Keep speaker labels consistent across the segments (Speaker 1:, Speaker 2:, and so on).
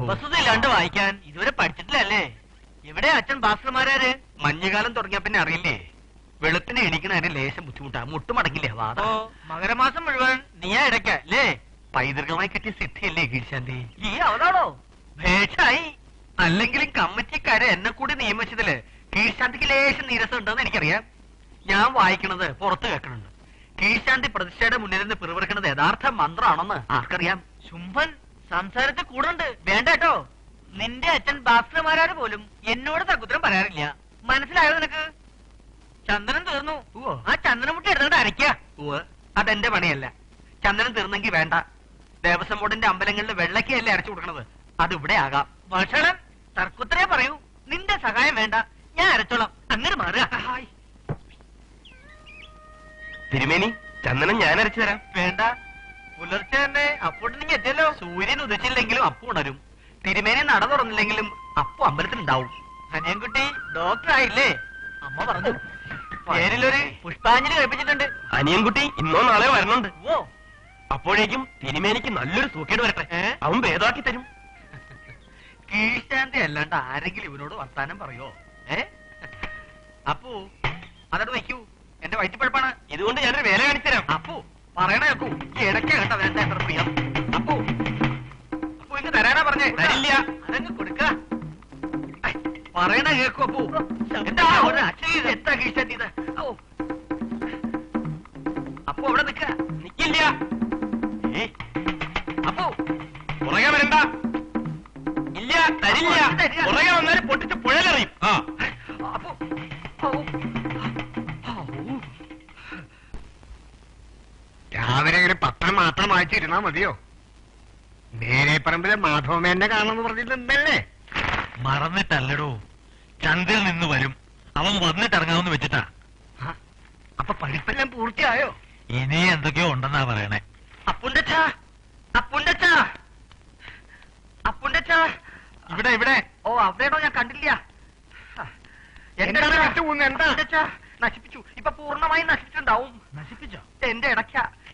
Speaker 1: വസ്തുതയില്ലാണ്ട് വായിക്കാൻ ഇതുവരെ പഠിച്ചിട്ടില്ലല്ലേ? ഇവിടെ അച്ഛൻ ഭാസ്കർമാരാര്? മഞ്ഞുകാലം തുടങ്ങിയ പിന്നെ അറിയില്ലേ, വെളുപ്പിനെ എണീക്കണ അതിന് ലേശം ബുദ്ധിമുട്ടാ, മുട്ടുമടക്കില്ലേ വാദം. മകരമാസം മുഴുവൻ നീയാ ഇടയ്ക്കല്ലേ? പൈതൃകമായി കിട്ടിയ സിദ്ധിയല്ലേ കീഴ്ശാന്തി? ഈ അവതാണോ ഭേഷായി? അല്ലെങ്കിലും കമ്മിറ്റിക്കാരെ എന്നെ കൂടി നിയമിച്ചതില് കീഴ്ശാന്തിക്ക് ലേശം നീരസം ഉണ്ടെന്ന് എനിക്കറിയാം. ഞാൻ വായിക്കണത് പുറത്ത് കേൾക്കണുണ്ട്. കീഴ്ശാന്തി പ്രതിഷ്ഠയുടെ മുന്നിൽ നിന്ന് പിറുപിറുക്കണത് യഥാർത്ഥ മന്ത്രമാണെന്ന് ആർക്കറിയാം? ശുംഭൻ സംസാരത്തിൽ കൂടുണ്ട്. വേണ്ട കേട്ടോ, നിന്റെ അച്ഛൻ ഭാസ്കരമാരാര് പോലും എന്നോട് തക്കുത്തരം പറയാറില്ല. മനസ്സിലായോ നിനക്ക്? ചന്ദനം തീർന്നു. ആ ചന്ദനമുട്ട എടുത്തിട്ട് അരയ്ക്ക. അതെന്റെ പണിയല്ല. ചന്ദനം തീർന്നെങ്കിൽ വേണ്ട. ദേവസ്വം ബോർഡിന്റെ അമ്പലങ്ങളിൽ വെള്ളക്കയല്ലേ അരച്ചു കൊടുക്കണത്, അത് ഇവിടെ ആകാം. ഭക്ഷണം തർക്കുത്തരേ പറയൂ. നിന്റെ സഹായം വേണ്ട, ഞാൻ അരച്ചോളാം. അങ്ങനെ മാറുക.
Speaker 2: തിരുമേനി, ചന്ദനം ഞാൻ അരച്ചു തരാം.
Speaker 1: വേണ്ട, പുലർച്ചെ തന്നെ അപ്പുണ്ടെങ്കിൽ എത്തിയല്ലോ. സൂര്യൻ ഉദിച്ചില്ലെങ്കിലും അപ്പു ഉണരും. തിരുമേനി നട തുറന്നില്ലെങ്കിലും അപ്പു അമ്പലത്തിലുണ്ടാവും. അനിയൻകുട്ടി ഡോക്ടർ ആയില്ലേ? അമ്മ പറഞ്ഞു. പേരിലൊരു പുഷ്പാഞ്ജലി കഴിപ്പിച്ചിട്ടുണ്ട്.
Speaker 2: അനിയൻകുട്ടി ഇന്നോ നാളെ വരണുണ്ട്. ഓ, അപ്പോഴേക്കും തിരുമേനിക്ക് നല്ലൊരു സൂക്കേട് വരട്ടെ, അവൻ ഭേദമാക്കി തരും.
Speaker 1: കീഴ്ശാന്തി അല്ലാണ്ട് ആരെങ്കിലും ഇവനോട് വർത്താനം പറയോ? അപ്പു അതോട് വയ്ക്കൂ, എന്റെ വയറ്റിപ്പഴപ്പാണ്.
Speaker 2: ഇതുകൊണ്ട് ഞാനൊരു വേല കാണിച്ചു തരാം.
Speaker 1: അപ്പു പറയണ കേക്കൂ, ഈ ഇടയ്ക്ക് കേട്ട വേണ്ട എത്ര പ്രിയം. അപ്പു അപ്പു ഇങ്ങ് തരാനാ പറഞ്ഞേ.
Speaker 2: തരില്ല.
Speaker 1: അതങ്ങ് കൊടുക്ക. പറയണ കേക്കൂ അപ്പു. എന്താ അച്ഛൻ എന്താ കീഴ്ശാന്തി ഇത്? അപ്പു അവിടെ
Speaker 2: നിക്കില്ല.
Speaker 1: അപ്പു
Speaker 2: പുറകെ വരണ്ട. ഇല്ല, തരില്ല. പുറകെ വന്നാലും പൊട്ടിച്ച് പുഴലെറിയും.
Speaker 1: അപ്പു
Speaker 3: രാവിലെ ഒരു പത്രം മാത്രം വായിച്ചിരുന്നാ മതിയോ? നേരെ പറമ്പിലെ മാധവമേനെ കാണുമെന്ന് പറഞ്ഞിട്ടുണ്ടല്ലേ?
Speaker 1: മറന്നിട്ടല്ലടോ, ചന്ദ്രൻ നിന്ന് വരും, അവൻ വന്നിട്ടിറങ്ങാമെന്ന് വെച്ചിട്ടാ. അപ്പൊ പഠിപ്പെല്ലാം പൂർത്തിയായോ? ഇനി എന്തൊക്കെയോ ഉണ്ടെന്നാ പറയണേ. അപ്പുണ്ടച്ചാ, അപ്പുണ്ടച്ചാ, അപ്പുണ്ടച്ചാ. ഇവിടെ ഇവിടെ. ഓ അവിടെയാണോ? ഞാൻ കണ്ടില്ല. എന്താ നശിപ്പിച്ചു? ഇപ്പൊ പൂർണ്ണമായി നശിച്ചിട്ടുണ്ടാവും. നശിപ്പിച്ചോ? എന്റെ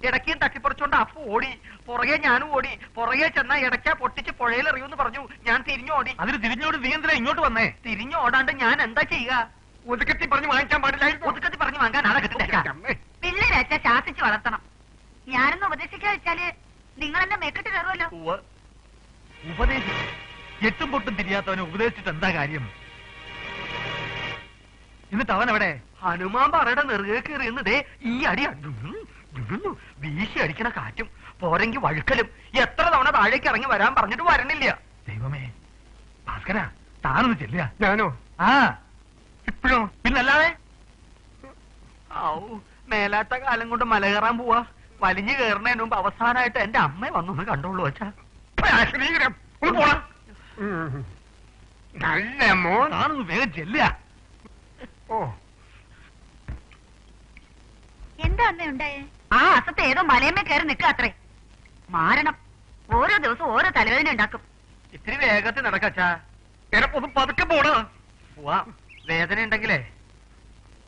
Speaker 1: ഇടയ്ക്കും തട്ടിപ്പറിച്ചോണ്ട് അപ്പു ഓടി. പുറകെ ഞാനും ഓടി. പുറകെ ചെന്നാ ഇടയ്ക്ക പൊട്ടിച്ച് പുഴയിലെറിയൂന്ന് പറഞ്ഞു. ഞാൻ തിരിഞ്ഞോടി. അതിന് തിരിഞ്ഞോടി നീ എന്തിനാ ഇങ്ങോട്ട് വന്നേ? തിരിഞ്ഞോടാണ്ട് ഞാൻ എന്താ ചെയ്യുക?
Speaker 3: ഒതുക്കത്തി പറഞ്ഞ് വാങ്ങിക്കാൻ പാടില്ലായിരുന്നു.
Speaker 1: ഒതുക്കത്തി പറഞ്ഞു വാങ്ങാൻ ആളെ കിട്ടുന്ന
Speaker 4: പിള്ളേരച്ച ശാസിച്ച് വളർത്തണം. ഞാനൊന്ന് ഉപദേശിക്കാ വെച്ചാല് നിങ്ങൾ എന്നെ മേക്കിട്ട് കയറുമല്ലോ.
Speaker 1: ഉപദേശിച്ചു എട്ടും പൊട്ടും തിരിയാത്തവനെ ഉപദേശിച്ചിട്ട് എന്താ കാര്യം? എന്നിട്ട് അവൻ എവിടെ? ഹനുമാൻ പറയുടെ നെറുകെ കയറിയെന്നതേ ഈ അടി വീശി അടിക്കണ കാറ്റും പോരെങ്കിൽ വഴുക്കലും. എത്ര തവണ താഴേക്ക് ഇറങ്ങി വരാൻ പറഞ്ഞിട്ട് വരണില്ല. ദൈവമേ, ഭാസ്കര താനൊന്ന് ചെല്ലുക.
Speaker 3: ഞാനോ?
Speaker 1: ആ
Speaker 3: ഇപ്പോഴോ?
Speaker 1: പിന്നല്ലാതെ. മേലാത്ത കാലം കൊണ്ട് മല കയറാൻ പോവാ. വലിഞ്ഞു കയറുന്നതിന് മുമ്പ് അവസാനമായിട്ട് എന്റെ അമ്മ വന്നൊന്ന് കണ്ടോളൂ വെച്ചാ.
Speaker 3: നല്ല മോൻ.
Speaker 1: താനൊന്ന് വേഗം ചെല്ലുക.
Speaker 3: ഓ,
Speaker 4: എന്താ അമ്മ ഉണ്ടായേ? ആ അസത്തെ ഏതോ മലയമ്മ കയറി നിൽക്കുക അത്രേ. മാരണം. ഓരോ ദിവസം ഓരോ തലവേദന ഉണ്ടാക്കും.
Speaker 1: ഇത്തിരി വേഗത്തിൽ നടക്കച്ചാ. എനപ്പൊന്ന് പതുക്കെ പോടാ. പോവാ. വേദന ഉണ്ടെങ്കിലേ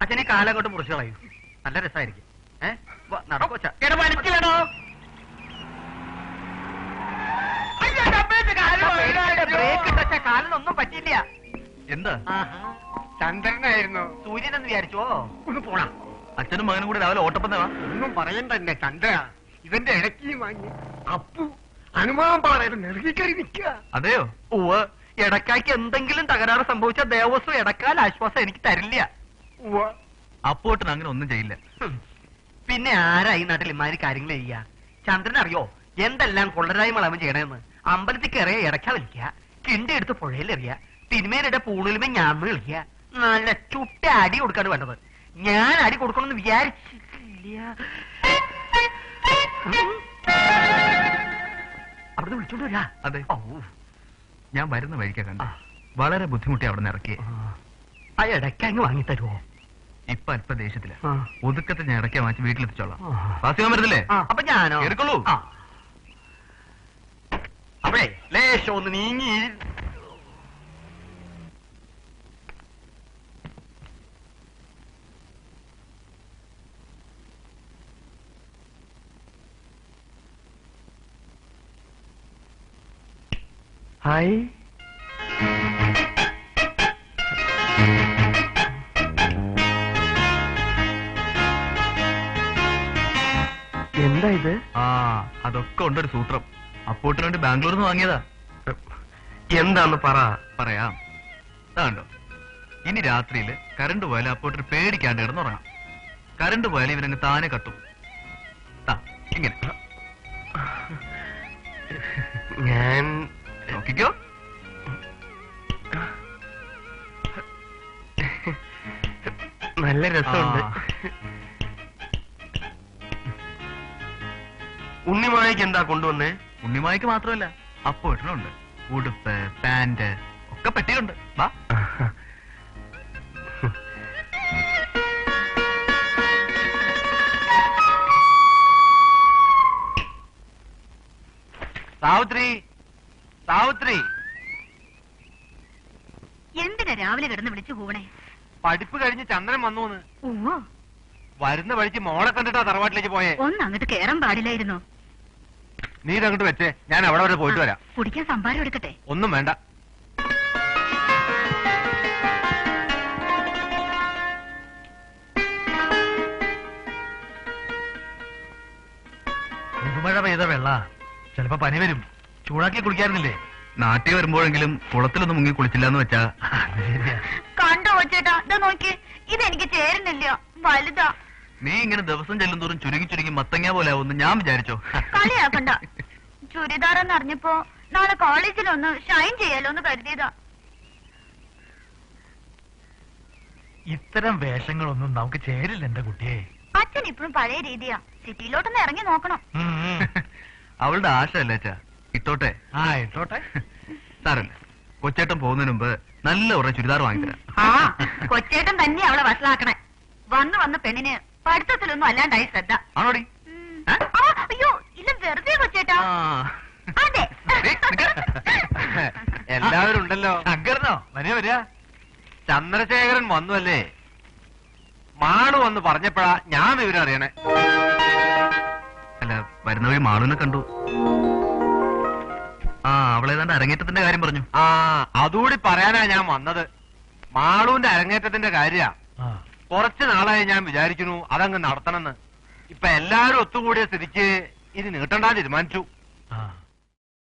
Speaker 1: അച്ഛനെ കാലം കൊണ്ട് മുറിച്ചു കളയും. നല്ല രസമായിരിക്കും. നടക്കോച്ചാ. ബ്രേക്ക് ഇട്ട കാലിനൊന്നും പറ്റില്ല. എന്ത്?
Speaker 3: ചന്ദ്രനായിരുന്നു.
Speaker 1: സൂര്യനെന്ന് വിചാരിച്ചോ?
Speaker 3: ഒന്ന് പോടാ.
Speaker 1: അച്ഛനും മകനും കൂടെ രാവിലെ ഓട്ടപ്പന്തവാ.
Speaker 3: ഒന്നും പറയണ്ട എന്നെ ചന്ദ്ര. ഇവന്റെ ഇടയ്ക്ക് വാങ്ങി അപ്പു അനുമാനം പാറയുടെ നെറുകിക്കറി നിൽക്കുക.
Speaker 1: അതെയോ? ഉവ്വ്. ഇടക്കായ്ക്ക് എന്തെങ്കിലും തകരാറ് സംഭവിച്ച ദേവസ്വം ഇടക്കാൽ ആശ്വാസം എനിക്ക് തരില്ല.
Speaker 3: ഉവ്വ.
Speaker 1: അപ്പോട്ടിന് അങ്ങനെ ഒന്നും ചെയ്യില്ല. പിന്നെ ആരാ ഈ നാട്ടിൽ ഇമാതിരി കാര്യങ്ങൾ ചെയ്യാ? ചന്ദ്രൻ അറിയോ എന്തെല്ലാം കൊള്ളരായ്മ അവൻ ചെയ്യണമെന്ന്? അമ്പലത്തിൽ കയറിയ ഇടയ്ക്ക വലിക്കുക, കിണ്ടി എടുത്ത് പുഴയിലെറിയ, തിരുമേനിയുടെ പൂണിലുമേ ഞാൻ കളിക്കുക. നല്ല ചുട്ട അടി കൊടുക്കാണ് വേണ്ടത്. ഞാൻ അടി കൊടുക്കണമെന്ന് വിചാരിച്ചില്ല. അവിടെ വിളിച്ചോണ്ട് വരാ.
Speaker 5: അതെ, ഞാൻ വരുന്ന വഴിക്കാ കണ്ട. വളരെ ബുദ്ധിമുട്ടി അവിടെ നിന്ന് ഇറക്കി.
Speaker 1: ആ ഇടയ്ക്ക അങ്ങ് വാങ്ങി തരുമോ?
Speaker 5: ഇപ്പൊ അല്പ ദേഷ്യത്തില്ല. ഒതുക്കത്തെ ഞാൻ ഇടയ്ക്ക വാങ്ങിച്ച് വീട്ടിലെത്തിച്ചോളാം. വാസിക്കാൻ വരുന്നില്ലേ?
Speaker 1: അപ്പൊ ഞാനോ?
Speaker 5: എടുക്കുള്ളൂ.
Speaker 1: അപ്പഴേ ലേശം ഒന്ന് നീങ്ങി. ഹായ്. എന്താ ഇത്?
Speaker 5: അതൊക്കെ ഉണ്ടൊരു സൂത്രം. അപ്പോട്ടിന് വേണ്ടി ബാംഗ്ലൂരിൽ നിന്ന് വാങ്ങിയതാ.
Speaker 2: എന്താന്ന് പറ.
Speaker 5: പറയാം. കണ്ടോ, ഇനി രാത്രിയില് കറണ്ട് പോയാലും അപ്പോട്ടിന് പേടിക്കാണ്ട് കിടന്നുറങ്ങാം. കറണ്ട് പോയാലും ഇവനങ്ങ് താനെ കത്തും. ഇങ്ങനെ
Speaker 2: ഞാൻ
Speaker 5: നോക്കിക്കോ.
Speaker 2: നല്ല രസമുണ്ട്. ഉണ്ണിമായക്ക് എന്താ കൊണ്ടുവന്നേ?
Speaker 5: ഉണ്ണിമായ്ക്ക് മാത്രമല്ല, അപ്പോട്ടിനുണ്ട്. ഉടുപ്പ്, പാന്റ് ഒക്കെ പെട്ടിയിലുണ്ട്. വാ.
Speaker 1: സാവിത്രി, സാവിത്രി.
Speaker 4: എന്തിനാ രാവിലെ കിടന്ന് വിളിച്ചു പോണേ?
Speaker 3: പഠിപ്പ് കഴിഞ്ഞ് ചന്ദ്രൻ വന്നൂന്ന്.
Speaker 4: ഓ,
Speaker 3: വരുന്ന വഴിക്ക് മോളെ കണ്ടിട്ടാ തറവാട്ടിലേക്ക് പോയേ.
Speaker 4: ഒന്ന് അങ്ങോട്ട് കേറാൻ പാടില്ലായിരുന്നോ?
Speaker 3: നീ ഇതങ്ങോട്ട് വെച്ചേ, ഞാൻ അവിടെ വരെ പോയിട്ട് വരാം.
Speaker 4: കുടിക്കാൻ സംഭാരം എടുക്കട്ടെ?
Speaker 3: ഒന്നും വേണ്ട.
Speaker 1: മഴ പെയ്ത വെള്ള ചിലപ്പോ പനി വരും. ചൂടാക്കി കുടിക്കാറുന്നില്ലേ?
Speaker 5: നാട്ടിൽ വരുമ്പോഴെങ്കിലും കുളത്തിലൊന്നും മുങ്ങി കുളിച്ചില്ല എന്ന് വെച്ചാ.
Speaker 4: കണ്ടോ ചേട്ടാ, ഇതാ നോക്കി, ഇതെനിക്ക് ചേരുന്നില്ല, വലുതാ.
Speaker 5: നീ ഇങ്ങനെ ദിവസം ചെല്ലുന്തോറും ചുരുങ്ങി ചുരുങ്ങി മത്തങ്ങ പോലെ ആവുമെന്ന് ഞാൻ വിചാരിച്ചോ?
Speaker 4: കളിയാക്കണ്ട. ചുരിദാറെന്ന് അറിഞ്ഞപ്പോ നാളെ കോളേജിലൊന്ന് ഷൈൻ ചെയ്യാലോ എന്ന് കരുതിയതാ.
Speaker 1: ഇത്തരം വേഷങ്ങളൊന്നും നമുക്ക് ചേരില്ല എന്റെ കുട്ടിയെ.
Speaker 4: അച്ഛൻ ഇപ്പോഴും പഴയ രീതിയാ. സിറ്റിയിലോട്ടൊന്ന് ഇറങ്ങി നോക്കണം.
Speaker 5: അവളുടെ ആശ അല്ലേ അച്ഛാ? ഇട്ടോട്ടെ.
Speaker 1: ഇട്ടോട്ടെ.
Speaker 5: സാരല്ല, കൊച്ചേട്ടൻ പോകുന്നതിന് മുമ്പ് നല്ല കുറെ ചുരിദാർ വാങ്ങിത്തരാം.
Speaker 4: ആ, കൊച്ചേട്ടൻ തന്നെ അവളെ വഷളാക്കണേ. വന്ന് വന്ന് പെണ്ണിന് പഠിത്തത്തിലൊന്നും അല്ലാണ്ടായി ശ്രദ്ധ.
Speaker 5: ആണോടി?
Speaker 4: ആ, അയ്യോ ഇല്ല, വെറുതെ കൊച്ചേട്ടാ. അതെ.
Speaker 3: എല്ലാവരും ഉണ്ടല്ലോ.
Speaker 1: ശങ്കരനോ? വരിക വരിക.
Speaker 3: ചന്ദ്രശേഖരൻ വന്നുവല്ലേ? മാണു വന്ന് പറഞ്ഞപ്പോഴാ ഞാൻ വിവരം അറിയണേ.
Speaker 5: അല്ല, വരുന്ന വഴി മാളുവിനെ കണ്ടു. അവളേതാണ്ട് അരങ്ങേറ്റത്തിന്റെ കാര്യം പറഞ്ഞു.
Speaker 3: അതുകൂടി പറയാനാ ഞാൻ വന്നത്. മാളുവിന്റെ അരങ്ങേറ്റത്തിന്റെ കാര്യ കുറച്ചു നാളായി ഞാൻ വിചാരിക്കുന്നു അതങ്ങ് നടത്തണമെന്ന്. ഇപ്പൊ എല്ലാരും ഒത്തുകൂടിയ സ്ഥിതിക്ക് ഇത് നീട്ടണ്ടാൻ തീരുമാനിച്ചു.